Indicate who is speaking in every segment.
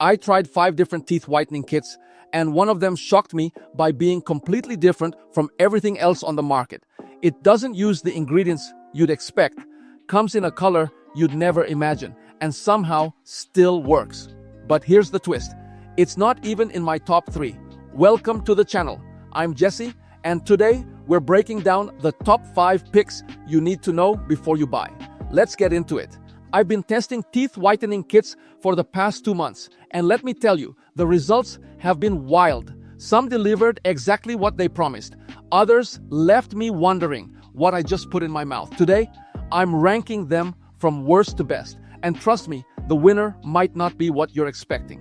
Speaker 1: I tried 5 different teeth whitening kits, and one of them shocked me by being completely different from everything else on the market. It doesn't use the ingredients you'd expect, comes in a color you'd never imagine, and somehow still works. But here's the twist. It's not even in my top 3. Welcome to the channel. I'm Jesse, and today we're breaking down the top 5 picks you need to know before you buy. Let's get into it. I've been testing teeth whitening kits for the past 2 months, and let me tell you, the results have been wild. Some delivered exactly what they promised. Others left me wondering what I just put in my mouth. Today, I'm ranking them from worst to best, and trust me, the winner might not be what you're expecting.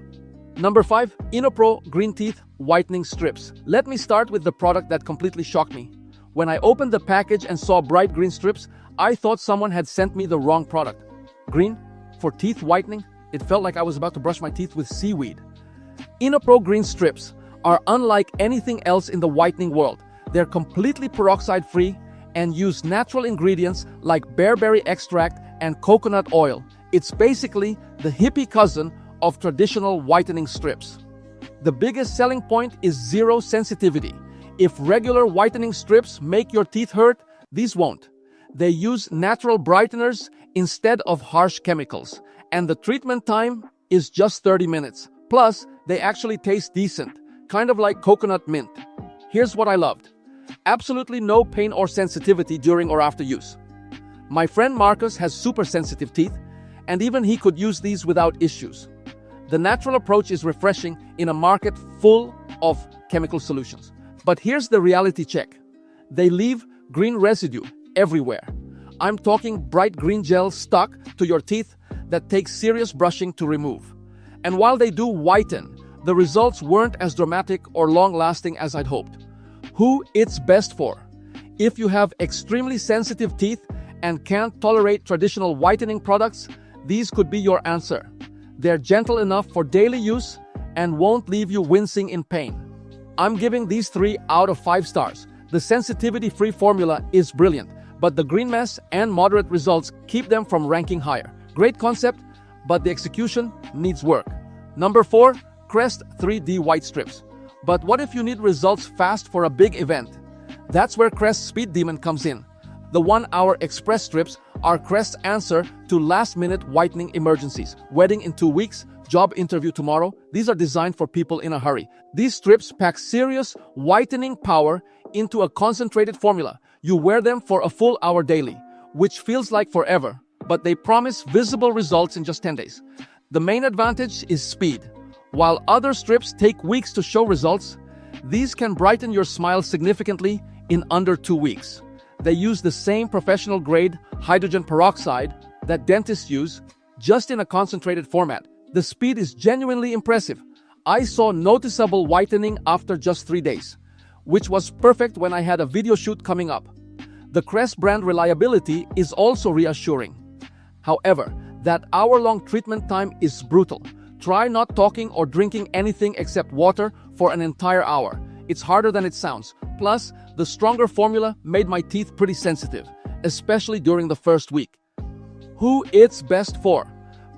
Speaker 1: Number 5, Inopro Green Teeth Whitening Strips. Let me start with the product that completely shocked me. When I opened the package and saw bright green strips, I thought someone had sent me the wrong product. Green? For teeth whitening? It felt like I was about to brush my teeth with seaweed. Inopro Green Strips are unlike anything else in the whitening world. They're completely peroxide-free and use natural ingredients like bearberry extract and coconut oil. It's basically the hippie cousin of traditional whitening strips. The biggest selling point is zero sensitivity. If regular whitening strips make your teeth hurt, these won't. They use natural brighteners instead of harsh chemicals, and the treatment time is just 30 minutes. Plus, they actually taste decent, kind of like coconut mint. Here's what I loved. Absolutely no pain or sensitivity during or after use. My friend Marcus has super sensitive teeth, and even he could use these without issues. The natural approach is refreshing in a market full of chemical solutions. But here's the reality check. They leave green residue everywhere. I'm talking bright green gel stuck to your teeth that takes serious brushing to remove. And while they do whiten, the results weren't as dramatic or long-lasting as I'd hoped. Who it's best for? If you have extremely sensitive teeth and can't tolerate traditional whitening products, these could be your answer. They're gentle enough for daily use and won't leave you wincing in pain. I'm giving these 3 out of 5 stars. The sensitivity-free formula is brilliant, but the green mess and moderate results keep them from ranking higher. Great concept, but the execution needs work. Number 4, Crest 3D White Strips. But what if you need results fast for a big event? That's where Crest Speed Demon comes in. The 1-hour express strips are Crest's answer to last-minute whitening emergencies. Wedding in 2 weeks, job interview tomorrow. These are designed for people in a hurry. These strips pack serious whitening power into a concentrated formula. You wear them for a full hour daily, which feels like forever, but they promise visible results in just 10 days. The main advantage is speed. While other strips take weeks to show results, these can brighten your smile significantly in under 2 weeks. They use the same professional-grade hydrogen peroxide that dentists use, just in a concentrated format. The speed is genuinely impressive. I saw noticeable whitening after just 3 days, which was perfect when I had a video shoot coming up. The Crest brand reliability is also reassuring. However, that hour-long treatment time is brutal. Try not talking or drinking anything except water for an entire hour. It's harder than it sounds. Plus, the stronger formula made my teeth pretty sensitive, especially during the first week. Who it's best for?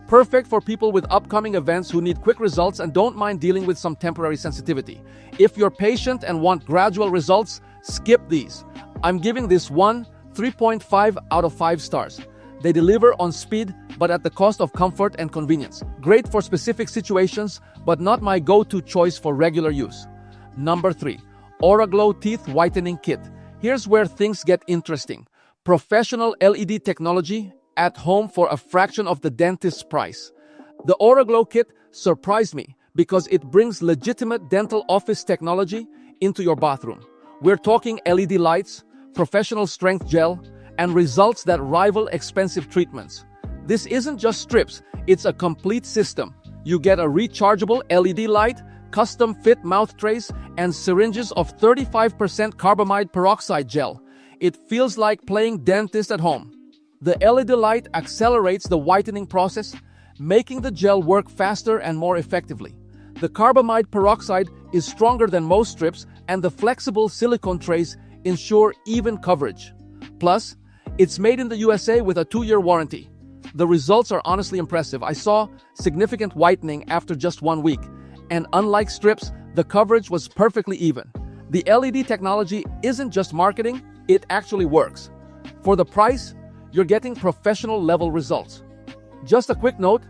Speaker 1: Perfect for people with upcoming events who need quick results and don't mind dealing with some temporary sensitivity. If you're patient and want gradual results, skip these. I'm giving this one 3.5 out of 5 stars. They deliver on speed, but at the cost of comfort and convenience. Great for specific situations, but not my go-to choice for regular use. Number 3, AuraGlow Teeth Whitening Kit. Here's where things get interesting. Professional LED technology at home for a fraction of the dentist's price. The AuraGlow kit surprised me because it brings legitimate dental office technology into your bathroom. We're talking LED lights, professional strength gel, and results that rival expensive treatments. This isn't just strips, it's a complete system. You get a rechargeable LED light, custom fit mouth trays, and syringes of 35% carbamide peroxide gel. It feels like playing dentist at home. The LED light accelerates the whitening process, making the gel work faster and more effectively. The carbamide peroxide is stronger than most strips, and the flexible silicone trays ensure even coverage. Plus, it's made in the USA with a 2-year warranty. The results are honestly impressive. I saw significant whitening after just 1 week, and unlike strips, the coverage was perfectly even. The LED technology isn't just marketing, it actually works. For the price, you're getting professional level results. Just a quick note,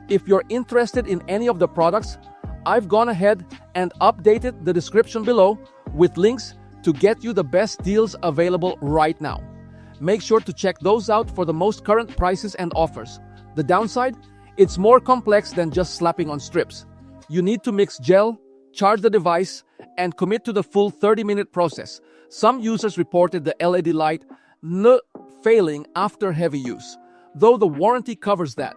Speaker 1: if you're interested in any of the products, I've gone ahead and updated the description below with links to get you the best deals available right now. Make sure to check those out for the most current prices and offers. The downside? It's more complex than just slapping on strips. You need to mix gel, charge the device, and commit to the full 30-minute process. Some users reported the LED light failing after heavy use, though the warranty covers that.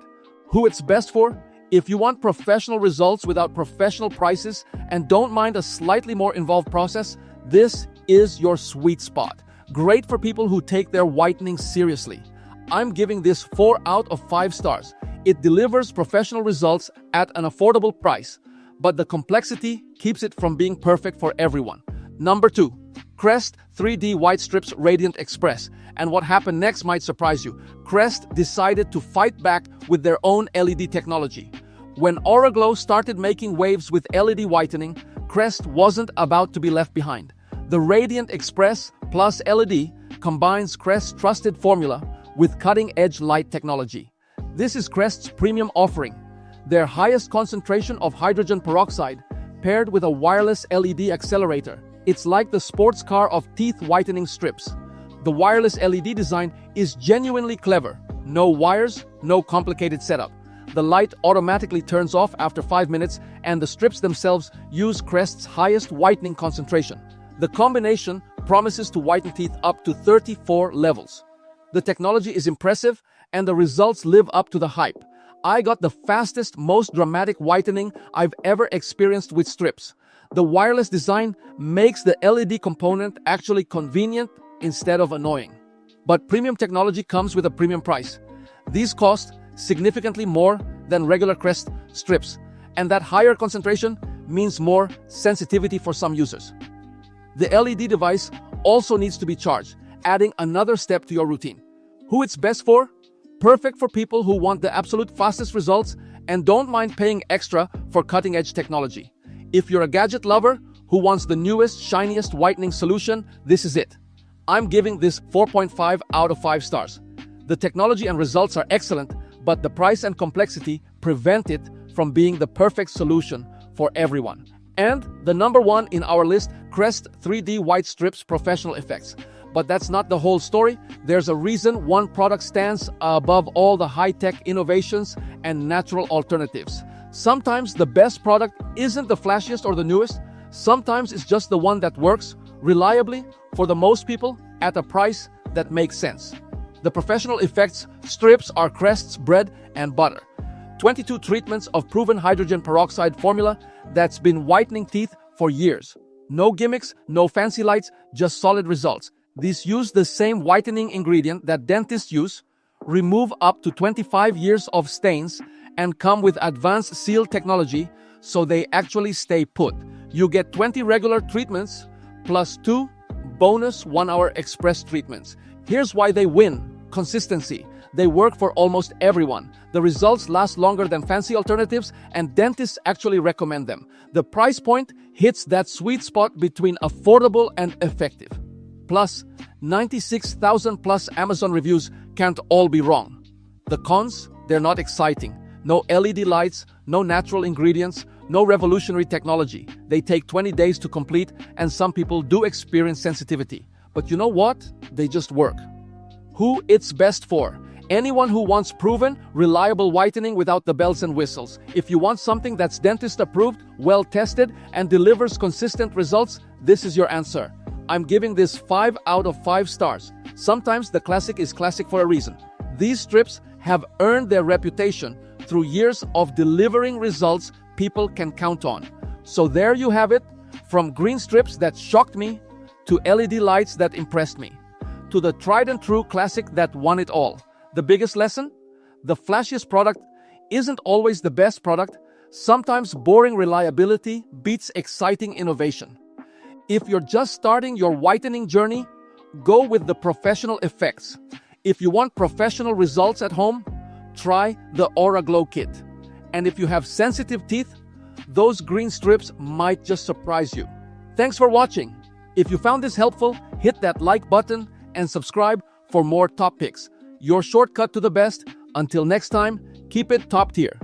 Speaker 1: Who it's best for? If you want professional results without professional prices and don't mind a slightly more involved process, this is your sweet spot. Great for people who take their whitening seriously. I'm giving this 4 out of 5 stars. It delivers professional results at an affordable price, but the complexity keeps it from being perfect for everyone. Number 2. Crest 3D White Strips Radiant Express. And what happened next might surprise you. Crest decided to fight back with their own LED technology. When Oraglow started making waves with LED whitening, Crest wasn't about to be left behind. The Radiant Express Plus LED combines Crest's trusted formula with cutting-edge light technology. This is Crest's premium offering, their highest concentration of hydrogen peroxide paired with a wireless LED accelerator. It's like the sports car of teeth whitening strips. The wireless LED design is genuinely clever. No wires, no complicated setup. The light automatically turns off after 5 minutes, and the strips themselves use Crest's highest whitening concentration. The combination promises to whiten teeth up to 34 levels. The technology is impressive, and the results live up to the hype. I got the fastest, most dramatic whitening I've ever experienced with strips. The wireless design makes the LED component actually convenient instead of annoying. But premium technology comes with a premium price. These cost significantly more than regular Crest strips, and that higher concentration means more sensitivity for some users. The LED device also needs to be charged, adding another step to your routine. Who it's best for? Perfect for people who want the absolute fastest results and don't mind paying extra for cutting-edge technology. If you're a gadget lover who wants the newest, shiniest whitening solution, this is it. I'm giving this 4.5 out of 5 stars. The technology and results are excellent, but the price and complexity prevent it from being the perfect solution for everyone. And the number 1 in our list, Crest 3D White Strips Professional Effects. But that's not the whole story. There's a reason one product stands above all the high-tech innovations and natural alternatives. Sometimes the best product isn't the flashiest or the newest. Sometimes it's just the one that works reliably for the most people at a price that makes sense. The Professional Effects strips are Crest's bread and butter. 22 treatments of proven hydrogen peroxide formula that's been whitening teeth for years. No gimmicks, no fancy lights, just solid results. These use the same whitening ingredient that dentists use, remove up to 25 years of stains, and come with advanced seal technology so they actually stay put. You get 20 regular treatments plus 2 bonus 1-hour express treatments. Here's why they win. Consistency. They work for almost everyone. The results last longer than fancy alternatives, and dentists actually recommend them. The price point hits that sweet spot between affordable and effective. Plus, 96,000 plus Amazon reviews can't all be wrong. The cons? They're not exciting. No LED lights, no natural ingredients, no revolutionary technology. They take 20 days to complete, and some people do experience sensitivity. But you know what? They just work. Who it's best for? Anyone who wants proven, reliable whitening without the bells and whistles. If you want something that's dentist approved, well tested, and delivers consistent results, this is your answer. I'm giving this 5 out of 5 stars. Sometimes the classic is classic for a reason. These strips have earned their reputation through years of delivering results people can count on. So there you have it, from green strips that shocked me, to LED lights that impressed me, to the tried and true classic that won it all. The biggest lesson? The flashiest product isn't always the best product. Sometimes boring reliability beats exciting innovation. If you're just starting your whitening journey, go with the Professional Effects. If you want professional results at home, try the Aura Glow Kit. And if you have sensitive teeth, those green strips might just surprise you. Thanks for watching. If you found this helpful, hit that like button and subscribe for more top picks. Your shortcut to the best. Until next time, keep it top tier.